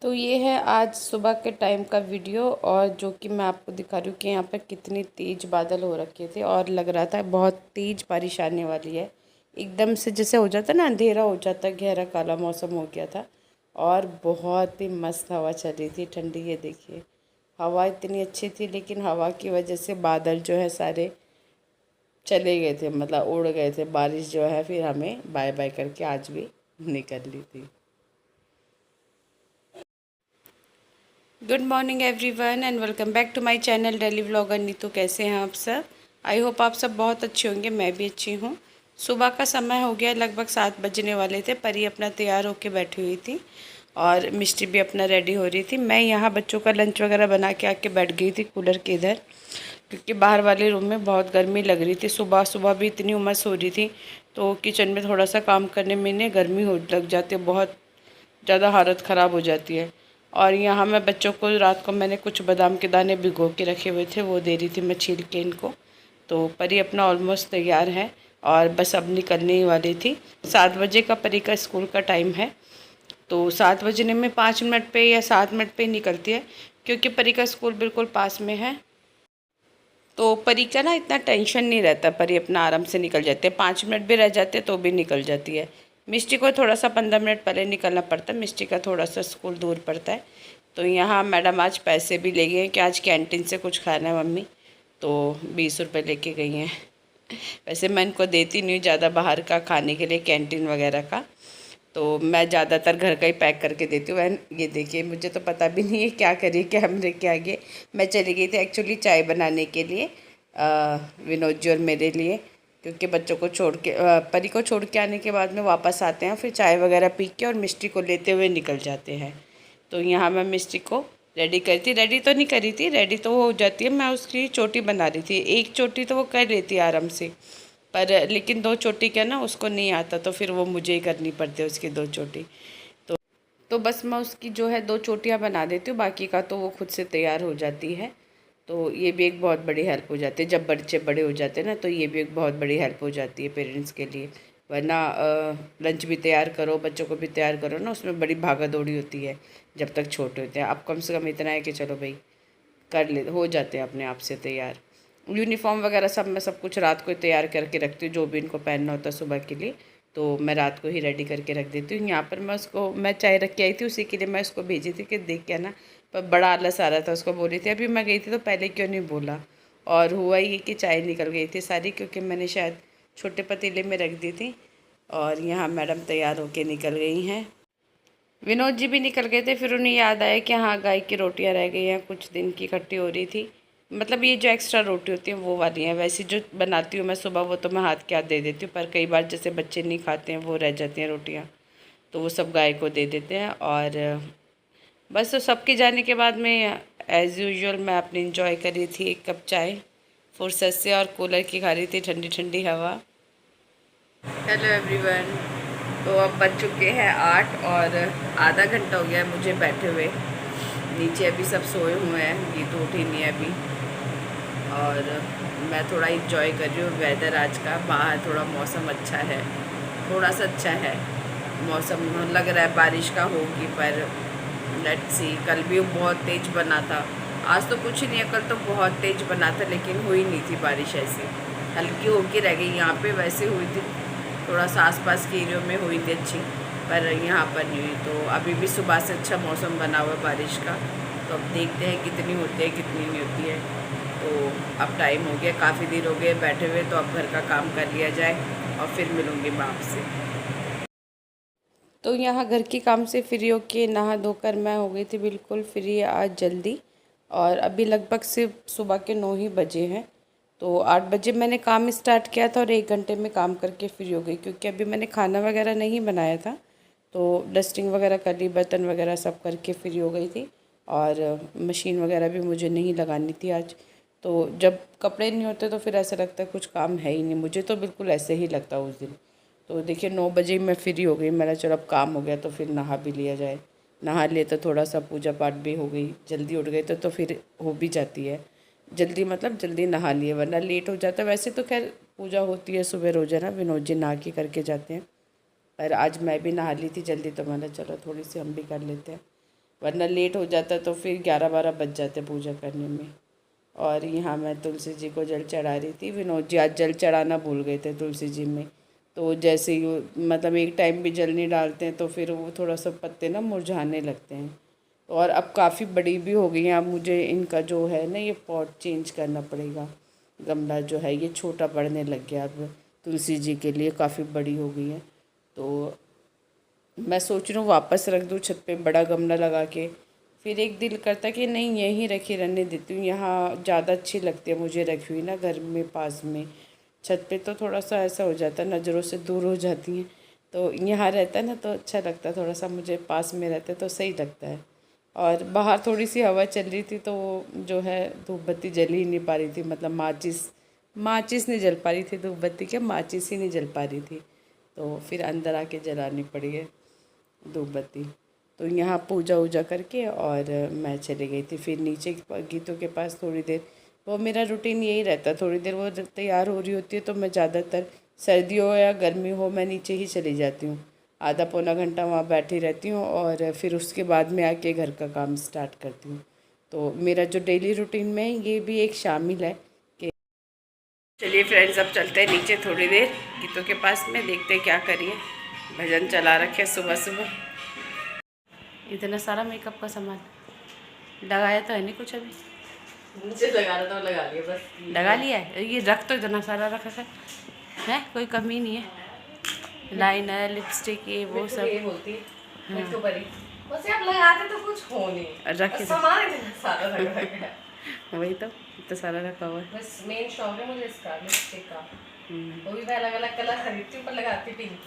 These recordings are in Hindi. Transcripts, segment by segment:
तो ये है आज सुबह के टाइम का वीडियो और जो कि मैं आपको दिखा रही हूँ कि यहाँ पर कितनी तेज़ बादल हो रखे थे और लग रहा था बहुत तेज़ बारिश आने वाली है। एकदम से जैसे हो जाता ना, अंधेरा हो जाता, गहरा काला मौसम हो गया था और बहुत ही मस्त हवा चल रही थी, ठंडी। ये देखिए, हवा इतनी अच्छी थी, लेकिन हवा की वजह से बादल जो है सारे चले गए थे, मतलब उड़ गए थे। बारिश जो है फिर हमें बाय बाय करके आज भी निकल ली थी। Good morning everyone and welcome back to my channel daily vlogger Neetu. कैसे हैं आप सब? आई होप आप सब बहुत अच्छे होंगे। मैं भी अच्छी हूँ। सुबह का समय हो गया, लगभग 7 बजने वाले थे। परी अपना तैयार होके बैठी हुई थी और मिष्टी भी अपना रेडी हो रही थी। मैं यहाँ बच्चों का लंच वगैरह बना के आके बैठ गई थी कूलर के इधर, क्योंकि बाहर वाले रूम में बहुत गर्मी लग रही थी। सुबह सुबह भी इतनी उमस हो रही थी, तो किचन में थोड़ा सा काम करने में इन्हें गर्मी हो लग जाती है, बहुत ज़्यादा हालत ख़राब हो जाती है। और यहाँ मैं बच्चों को रात को मैंने कुछ बादाम के दाने भिगो के रखे हुए थे, वो दे रही थी मैं छील के इनको। तो परी अपना ऑलमोस्ट तैयार है और बस अब निकलने ही वाली थी। 7 बजे का परी का स्कूल का टाइम है, तो 7 बजने में 5 मिनट पे या 7 मिनट पे निकलती है, क्योंकि परी का स्कूल बिल्कुल पास में है। तो परी का ना इतना टेंशन नहीं रहता, परी अपना आराम से निकल जाते हैं। 5 मिनट भी रह जाते हैं तो भी निकल जाती है। मिष्टी को थोड़ा सा 15 मिनट पहले निकलना पड़ता है, मिष्टी का थोड़ा सा स्कूल दूर पड़ता है। तो यहाँ मैडम आज पैसे भी ले गए हैं कि आज कैंटीन से कुछ खाना है मम्मी, तो 20 रुपये लेके गई हैं। वैसे मैं इनको देती नहीं हूँ ज़्यादा बाहर का खाने के लिए, कैंटीन वगैरह का। तो मैं ज़्यादातर घर का ही पैक करके देती हूँ। ये देखिए, मुझे तो पता भी नहीं है क्या करिए, कैमरे के आगे मैं चली गई थी एक्चुअली चाय बनाने के लिए, विनोद जी और मेरे लिए। क्योंकि बच्चों को छोड़ के, परी को छोड़ के आने के बाद में वापस आते हैं, फिर चाय वगैरह पी के और मिष्टी को लेते हुए निकल जाते हैं। तो यहाँ मैं मिष्टी को रेडी करी थी, रेडी तो नहीं करी थी, रेडी तो वो हो जाती है, मैं उसकी चोटी बना रही थी। एक चोटी तो वो कर लेती है आराम से, पर लेकिन 2 चोटी क्या ना उसको नहीं आता, तो फिर वो मुझे ही करनी पड़ती है उसकी 2 चोटी। तो बस मैं उसकी जो है 2 चोटियाँ बना देती हूँ, बाकी का तो वो खुद से तैयार हो जाती है। तो ये भी एक बहुत बड़ी हेल्प हो जाती है, जब बच्चे बड़े हो जाते हैं ना, तो ये भी एक बहुत बड़ी हेल्प हो जाती है पेरेंट्स के लिए। वरना लंच भी तैयार करो, बच्चों को भी तैयार करो ना, उसमें बड़ी भागा दौड़ी होती है जब तक छोटे होते हैं। अब कम से कम इतना है कि चलो भाई कर ले, हो जाते हैं अपने आप से तैयार। यूनिफॉर्म वगैरह सब मैं सब कुछ रात को ही तैयार करके रखती हूँ, जो भी इनको पहनना होता है सुबह के लिए, तो मैं रात को ही रेडी करके रख देती हूँ। यहाँ पर मैं चाय रख के आई थी, उसी के लिए मैं उसको भेजी थी कि देख के आना, पर बड़ा आलस आ रहा था उसको। बोली थी अभी मैं गई थी तो पहले क्यों नहीं बोला। और हुआ ये कि चाय निकल गई थी सारी, क्योंकि मैंने शायद छोटे पतीले में रख दी थी। और यहाँ मैडम तैयार होके निकल गई हैं। विनोद जी भी निकल गए थे, फिर उन्हें याद आया कि हाँ गाय की रोटियां रह गई हैं, कुछ दिन की इकट्ठी हो रही थी। मतलब ये जो एक्स्ट्रा रोटी होती हैं वो वाली हैं, वैसे जो बनाती हूँ मैं सुबह वो तो मैं हाथ के हाथ दे देती हूँ, पर कई बार जैसे बच्चे नहीं खाते हैं वो रह जाती हैं रोटियाँ, तो वो सब गाय को दे देते हैं। और बस तो सबके जाने के बाद में एज़ यूजुअल मैं अपनी इंजॉय कर रही थी, 1 कप चाय फुर्सत से, और कूलर की खा रही थी ठंडी ठंडी हवा। Hello everyone. तो अब बज चुके हैं 8 और आधा घंटा हो गया है मुझे बैठे हुए नीचे। अभी सब सोए हुए हैं, ये तो उठी नहीं है अभी। और मैं थोड़ा इंजॉय कर रही हूँ वेदर आज का। बाहर थोड़ा मौसम अच्छा है, थोड़ा सा अच्छा है मौसम, लग रहा है बारिश का होगी, पर लेट्स सी। कल भी बहुत तेज़ बना था, आज तो कुछ नहीं है, कल तो बहुत तेज़ बना था, लेकिन हुई नहीं थी बारिश। ऐसे हल्की होके रह गई। यहाँ पे वैसे हुई थी, थोड़ा सा आसपास के एरियो में हुई थी अच्छी, पर यहाँ पर नहीं हुई। तो अभी भी सुबह से अच्छा मौसम बना हुआ है बारिश का, तो अब देखते हैं कितनी होती है कितनी नहीं होती है। तो अब टाइम हो गया, काफ़ी देर हो गए बैठे हुए, तो अब घर का काम कर लिया जाए और फिर मिलूँगी मैं आपसे। तो यहाँ घर के काम से फ्री होके नहा धोकर मैं हो गई थी बिल्कुल फ्री आज जल्दी। और अभी लगभग सिर्फ सुबह के 9 ही बजे हैं। तो 8 बजे मैंने काम स्टार्ट किया था और 1 घंटे में काम करके फ्री हो गई, क्योंकि अभी मैंने खाना वगैरह नहीं बनाया था। तो डस्टिंग वगैरह कर ली, बर्तन वगैरह सब करके फ्री हो गई थी। और मशीन वगैरह भी मुझे नहीं लगानी थी आज। तो जब कपड़े नहीं होते तो फिर ऐसा लगता है कुछ काम है ही नहीं, मुझे तो बिल्कुल ऐसे ही लगता उस दिन। तो देखिए 9 बजे ही मैं फ्री हो गई, मैंने चलो अब काम हो गया तो फिर नहा भी लिया जाए। नहा लिए तो थोड़ा सा पूजा पाठ भी हो गई, जल्दी उठ गए तो फिर हो भी जाती है जल्दी, मतलब जल्दी नहा लिए, वरना लेट हो जाता है। वैसे तो खैर पूजा होती है सुबह रोज़ाना, विनोद जी नहा के करके जाते हैं, पर आज मैं भी नहा ली थी जल्दी, तो मैंने चलो थोड़ी सी हम भी कर लेते हैं। वरना लेट हो जाता तो फिर 11-12 बज जाते पूजा करने में। और यहाँ मैं तुलसी जी को जल चढ़ा रही थी। विनोद जी आज जल चढ़ाना भूल गए थे तुलसी जी में, तो जैसे ही मतलब एक टाइम भी जल नहीं डालते हैं तो फिर वो थोड़ा सा पत्ते ना मुरझाने लगते हैं। और अब काफ़ी बड़ी भी हो गई हैं, अब मुझे इनका जो है ना ये पॉट चेंज करना पड़ेगा। गमला जो है ये छोटा पड़ने लग गया, अब तुलसी जी के लिए काफ़ी बड़ी हो गई है। तो मैं सोच रही हूँ वापस रख दूँ छत पे बड़ा गमला लगा के। फिर एक दिल करता कि नहीं यहीं रखी रहने देती हूँ, यहाँ ज़्यादा अच्छी लगती है मुझे रखी हुई ना घर में पास में। छत पे तो थोड़ा सा ऐसा हो जाता है, नज़रों से दूर हो जाती हैं, तो यहाँ रहता है ना तो अच्छा लगता है, थोड़ा सा मुझे पास में रहता है तो सही लगता है। और बाहर थोड़ी सी हवा चल रही थी तो जो है धूप बत्ती जल ही नहीं पा रही थी, मतलब माचिस माचिस नहीं जल पा रही थी, धूप बत्ती क्या माचिस ही नहीं जल पा रही थी, तो फिर अंदर आके जलानी पड़ी है धूप बत्ती। तो यहाँ पूजा वूजा करके और मैं चली गई थी फिर नीचे गीतों के पास थोड़ी देर। वो मेरा रूटीन यही रहता है, थोड़ी देर वो तैयार हो रही होती है तो मैं ज़्यादातर सर्दी हो या गर्मी हो मैं नीचे ही चली जाती हूँ, आधा पौना घंटा वहाँ बैठी रहती हूँ और फिर उसके बाद में आके घर का काम स्टार्ट करती हूँ। तो मेरा जो डेली रूटीन में ये भी एक शामिल है कि चलिए फ्रेंड्स अब चलते हैं नीचे थोड़ी देर गीतों के पास में, देखते हैं क्या करिए। भजन चला रखे सुबह सुबह। इतना सारा मेकअप का सामान लगाया तो है नहीं कुछ अभी, मुझे लगाना तो लगा लिया बस। लगा लिया है, ये रख तो इतना सारा रखा है कोई कमी नहीं है, लाइनर लिपस्टिक ये वो सब। ये बोलती है तो बड़ी बस आप लगाते तो कुछ हो नहीं, रख सामान इतना सारा रखा है। वही तो इतना सारा रखा हुआ है। बस मेन शौक है मुझे इसका लिपस्टिक का, वो भी मैं अलग अलग कलर खरीदती हूँ पर लगाती पिंक।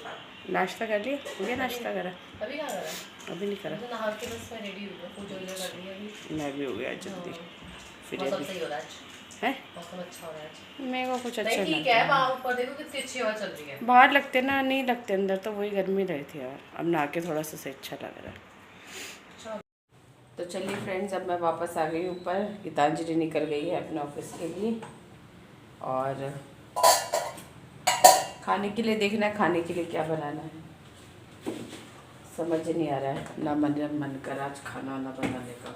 नाश्ता कर लिया? हो गया नाश्ता करा? अभी कहाँ करा? अभी नहीं करा। तो नहा के बस मैं रेडी हो गया, पूजा वूजा कर ली अभी। मैं भी हो गया जल्दी। फिर मौसम सही हो रहा है आज, है मौसम अच्छा हो रहा है आज। मेरे को कुछ अच्छा नहीं ठीक है, बाहर ऊपर देखो कितनी अच्छी हवा चल रही है। बाहर लगते ना नहीं लगते, अंदर तो वही गर्मी रही थी यार, अब नहा के थोड़ा सा सही अच्छा लग रहा है। तो चलिए फ्रेंड्स अब मैं वापस आ गई ऊपर, गीतांजलि निकल गई है अपने ऑफिस के लिए और खाने के लिए देखना है, खाने के लिए क्या बनाना है समझ नहीं आ रहा है, ना मन कर आज खाना ना बनाने का।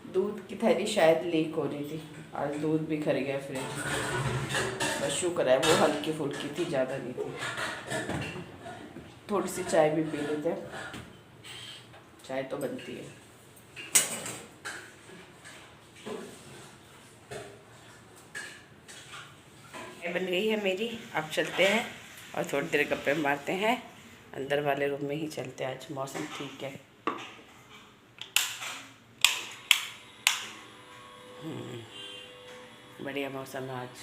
दूध की थैली शायद लीक हो रही थी, आज दूध भी खर गया फ्रिज में, बस शुक्र है वो हल्की फुल्की थी, ज़्यादा नहीं थी। थोड़ी सी चाय भी पी लेते हैं, चाय तो बनती है। चाय बन गई है मेरी, अब चलते हैं और थोड़ी देर गप्पे मारते हैं, अंदर वाले रूम में ही चलते हैं, आज मौसम ठीक है। बढ़िया मौसम है आज।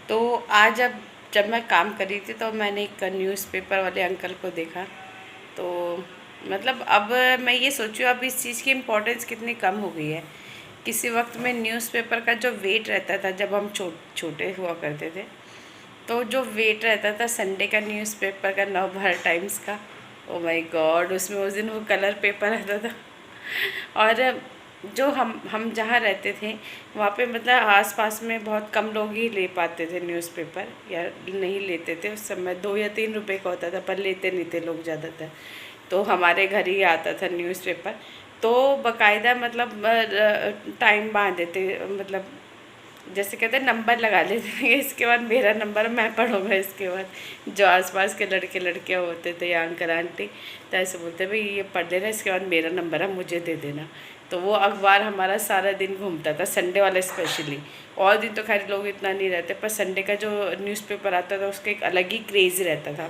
तो आज जब मैं काम कर रही थी तो मैंने एक न्यूज़पेपर वाले अंकल को देखा, तो मतलब अब मैं ये सोचूँ अब इस चीज़ की इम्पोर्टेंस कितनी कम हो गई है। किसी वक्त में न्यूज़पेपर का जो वेट रहता था जब हम छोटे हुआ करते थे, तो जो वेट रहता था संडे का न्यूज़पेपर का, नवभारत टाइम्स का, ओ माय गॉड, उसमें उस दिन वो कलर पेपर आता था। और जो हम जहाँ रहते थे वहाँ पे मतलब आसपास में बहुत कम लोग ही ले पाते थे न्यूज़पेपर, या नहीं लेते थे। उस समय 2 या 3 रुपए का होता था पर लेते नहीं थे लोग ज़्यादातर, तो हमारे घर ही आता था न्यूज़पेपर। तो बाकायदा मतलब टाइम बांध देते, मतलब जैसे कहते हैं नंबर लगा लेते थे, इसके बाद मेरा नंबर मैं पढ़ूँगा, इसके बाद जो आसपास के लड़के लड़कियाँ होते थे या अंकल आंटी तो ऐसे बोलते भाई ये पढ़ लेना, इसके बाद मेरा नंबर है मुझे दे देना। तो वो अखबार हमारा सारा दिन घूमता था, संडे वाला स्पेशली। और दिन तो खैर लोग इतना नहीं रहते, पर संडे का जो न्यूज़पेपर आता था उसका एक अलग ही क्रेज़ रहता था।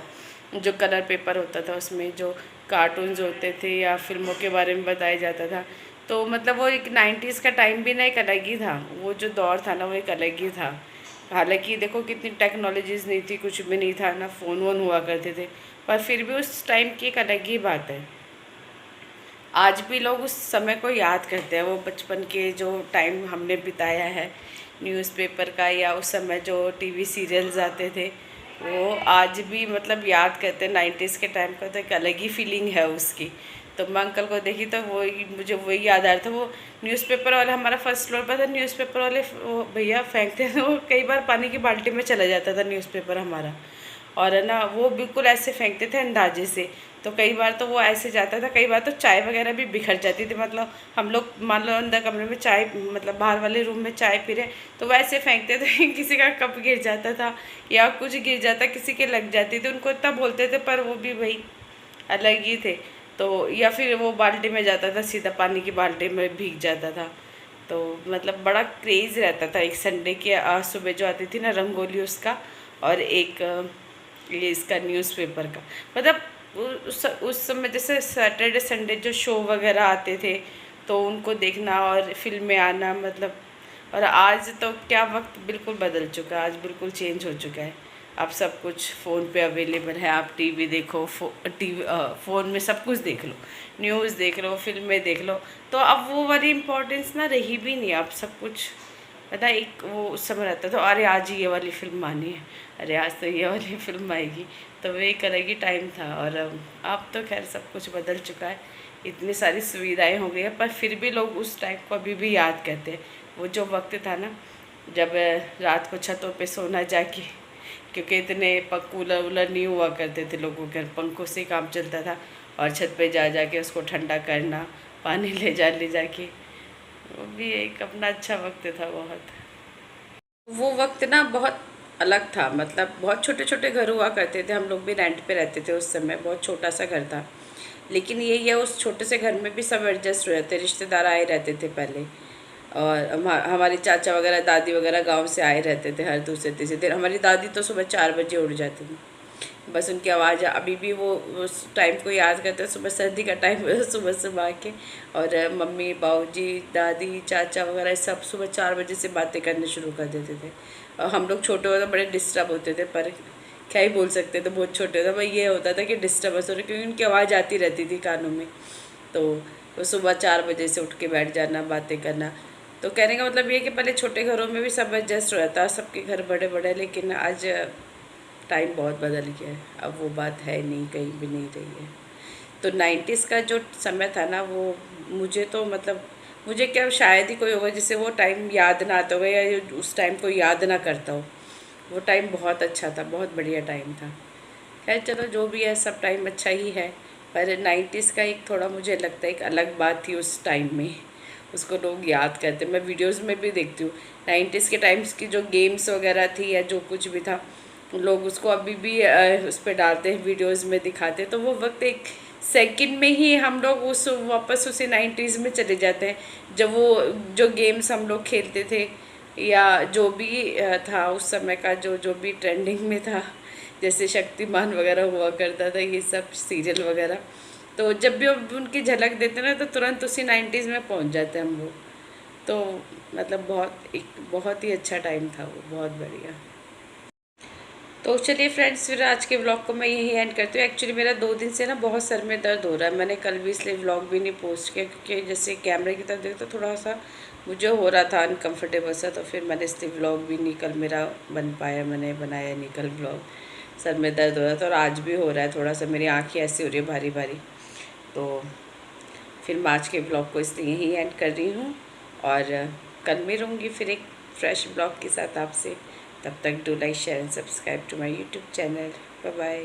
जो कलर पेपर होता था उसमें जो कार्टून्स होते थे या फिल्मों के बारे में बताया जाता था, तो मतलब वो एक 90s का टाइम भी ना एक अलग ही था, वो जो दौर था ना वो एक अलग ही था। हालांकि देखो कितनी टेक्नोलॉजीज़ नहीं थी, कुछ भी नहीं था, ना फ़ोन वोन हुआ करते थे, पर फिर भी उस टाइम की एक अलग ही बात है। आज भी लोग उस समय को याद करते हैं, वो बचपन के जो टाइम हमने बिताया है न्यूज़पेपर का, या उस समय जो टीवी सीरियल्स आते थे, वो आज भी मतलब याद करते हैं 90s के टाइम का, तो एक अलग ही फीलिंग है उसकी। तो मैं अंकल को देखी तो वही मुझे वही याद आ रहा था। वो न्यूज़पेपर वाले, हमारा फर्स्ट फ्लोर पर था, न्यूज़पेपर वाले वो भैया फेंकते थे, वो कई बार पानी की बाल्टी में चला जाता था न्यूज़पेपर हमारा। और है ना, वो बिल्कुल ऐसे फेंकते थे अंदाजे से। तो कई बार तो वो ऐसे जाता था, कई बार तो चाय वगैरह भी बिखर जाती थी। मतलब हम लोग मान लो अंदर कमरे में चाय, मतलब बाहर वाले रूम में चाय पी रहे, तो वो ऐसे फेंकते थे किसी का कप गिर जाता था या कुछ गिर जाता, किसी के लग जाती थी। उनको इतना बोलते थे पर वो भी भाई अलग ही थे। तो या फिर वो बाल्टी में जाता था, सीधा पानी की बाल्टी में भीग जाता था। तो मतलब बड़ा क्रेज़ रहता था। एक संडे की सुबह जो आती थी ना रंगोली उसका, और एक ये इसका न्यूज़पेपर का। मतलब उस समय जैसे सैटरडे संडे जो शो वगैरह आते थे तो उनको देखना और फिल्में आना, मतलब। और आज तो क्या वक्त बिल्कुल बदल चुका है, आज बिल्कुल चेंज हो चुका है। अब सब कुछ फ़ोन पे अवेलेबल है। आप टीवी देखो, टीवी फ़ोन में सब कुछ देख लो, न्यूज़ देख लो, फिल्में देख लो। तो अब वो वाली इम्पोर्टेंस ना रही भी नहीं। अब सब कुछ पता है, एक वो उस समय रहता था, अरे आज ये वाली फ़िल्म आनी है, अरे आज तो ये वाली फ़िल्म आएगी। तो वो एक अलग ही टाइम था। और अब तो खैर सब कुछ बदल चुका है, इतनी सारी सुविधाएं हो गई है, पर फिर भी लोग उस टाइम को अभी भी याद करते हैं। वो जो वक्त था ना, जब रात को छतों पे सोना जाके, क्योंकि इतने कूलर वूलर नहीं हुआ करते थे लोगों के घर, पंखों से काम चलता था। और छत पे जा जाके उसको ठंडा करना, पानी ले जाके, वो भी एक अपना अच्छा वक्त था बहुत। वो वक्त ना बहुत अलग था। मतलब बहुत छोटे छोटे घर हुआ करते थे, हम लोग भी रेंट पे रहते थे उस समय, बहुत छोटा सा घर था। लेकिन यही है, उस छोटे से घर में भी सब एडजस्ट हो जाते, रिश्तेदार आए रहते थे पहले। और हमारे चाचा वगैरह, दादी वगैरह गांव से आए रहते थे हर दूसरे तीसरे दिन। हमारी दादी तो सुबह 4 बजे उठ जाती थी, बस उनकी आवाज़ अभी भी वो उस टाइम को याद करते हैं। सुबह सर्दी का टाइम सुबह सुबह के, और मम्मी बाबूजी दादी चाचा वगैरह सब सुबह 4 बजे से बातें करने शुरू कर देते थे। और हम लोग छोटे होते बड़े डिस्टर्ब होते थे, पर क्या ही बोल सकते थे, बहुत छोटे थे। भाई ये होता था कि डिस्टर्बेंस हो रही, क्योंकि उनकी आवाज़ आती रहती थी कानों में। तो वो सुबह 4 बजे से उठ के बैठ जाना, बातें करना। तो कहने का मतलब ये है कि पहले छोटे घरों में भी सब एडजस्ट हो जाता, सबके घर बड़े बड़े। लेकिन आज टाइम बहुत बदल गया है, अब वो बात है नहीं, कहीं भी नहीं रही है। तो 90s का जो समय था ना, वो मुझे तो मतलब, मुझे क्या शायद ही कोई होगा जिसे वो टाइम याद ना आता होगा, या उस टाइम को याद ना करता हो। वो टाइम बहुत अच्छा था, बहुत बढ़िया टाइम था। खैर चलो, जो भी है सब टाइम अच्छा ही है। पर 90s का एक थोड़ा मुझे लगता है एक अलग बात थी उस टाइम में, उसको लोग याद करते। मैं वीडियोस में भी देखती हूँ 90s के टाइम्स की जो गेम्स वगैरह थी या जो कुछ भी था, लोग उसको अभी भी उस पर डालते हैं, वीडियोस में दिखाते हैं। तो वो वक्त एक सेकंड में ही हम लोग उस वापस उसी 90s में चले जाते हैं, जब वो जो गेम्स हम लोग खेलते थे या जो भी था उस समय का, जो जो भी ट्रेंडिंग में था, जैसे शक्तिमान वगैरह हुआ करता था, ये सब सीरियल वगैरह। तो जब भी हम उनकी झलक देते ना, तो तुरंत उसी 90s में पहुंच जाते हैं हम लोग। तो मतलब बहुत ही अच्छा टाइम था वो, बहुत बढ़िया। तो चलिए फ्रेंड्स, फिर आज के व्लॉग को मैं यही एंड करती हूँ। एक्चुअली मेरा 2 दिन से ना बहुत सर में दर्द हो रहा है। मैंने कल भी इसलिए व्लॉग भी नहीं पोस्ट किया, क्योंकि जैसे कैमरे की तरफ देखो तो थोड़ा सा मुझे हो रहा था अनकम्फर्टेबल सा, तो फिर मैंने इसलिए व्लॉग भी नहीं कल मेरा बन पाया, मैंने बनाया नहीं कल व्लॉग। सर में दर्द हो रहा था और आज भी हो रहा है थोड़ा सा, मेरी आँखें ऐसी हो रही है भारी भारी। तो फिर मैं आज के ब्लॉग को इसलिए यहीं एंड कर रही हूँ, और कल मिलूँगी फिर एक फ्रेश ब्लॉग के साथ आपसे। तब तक do like share and subscribe to my YouTube channel. Bye bye.